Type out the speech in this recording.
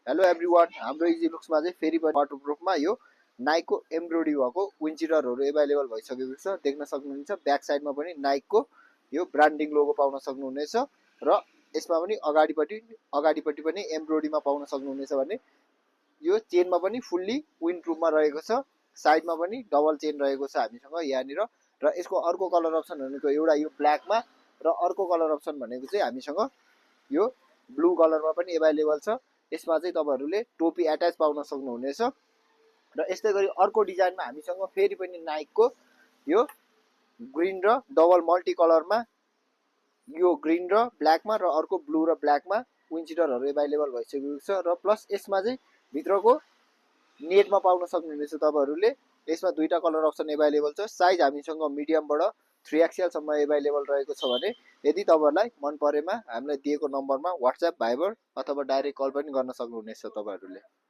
Hello everyone, हाम्रो easy लुक्समा चाहिँ फेरि पनि वाटरप्रुफमा यो नाइकको एम्ब्रोइडरी भएको विन्ड चिटरहरू एभाइलेबल भइसकेको छ। देख्न सक्नुहुन्छ ब्याक साइडमा पनि नाइकको यो ब्रान्डिङ लोगो पाउन सक्नुहुनेछ र यसमा पनि अगाडिपट्टि पनि एम्ब्रोइडरीमा पाउन सक्नुहुनेछ भने यो चेनमा पनि फुल्ली विन्ड प्रुफमा रहेको छ। साइडमा पनि डबल चेन रहेको छ हामीसँग यहाँनिर र यसको अर्को कलर अप्सन भनेको एउटा यो ब्ल्याकमा र अर्को कलर अप्सन भनेको चाहिँ हामीसँग यो ब्लू कलरमा पनि एभाइलेबल छ। यसमा चाहिँ तपाईहरुले टोपी एट्याच पाउन सक्नुहुनेछ र यस्तै गरी अर्को डिजाइनमा हामीसँग फेरि पनि नाइकको यो ग्रीन र डबल मल्टी कलरमा यो ग्रीन र ब्ल्याकमा र अर्को ब्लू र ब्ल्याकमा विन्ड चिटरहरू एभाइलेबल भइसकेको छ र प्लस यसमा चाहिँ भित्रको नेटमा पाउन सक्नुहुनेछ तपाईहरुले। यसमा दुईटा कलर अप्सन एभाइलेबल छ। साइज हामीसँग मिडियमबाट 3XL सम्म एभाइलेबल रहेको छ भने यदि तपाईहरुलाई मन परेमा हामीलाई दिएको नम्बरमा व्हाट्सएप, भाइबर अथवा डाइरेक्ट कल पनि गर्न सक्नुहुनेछ तपाईहरुले।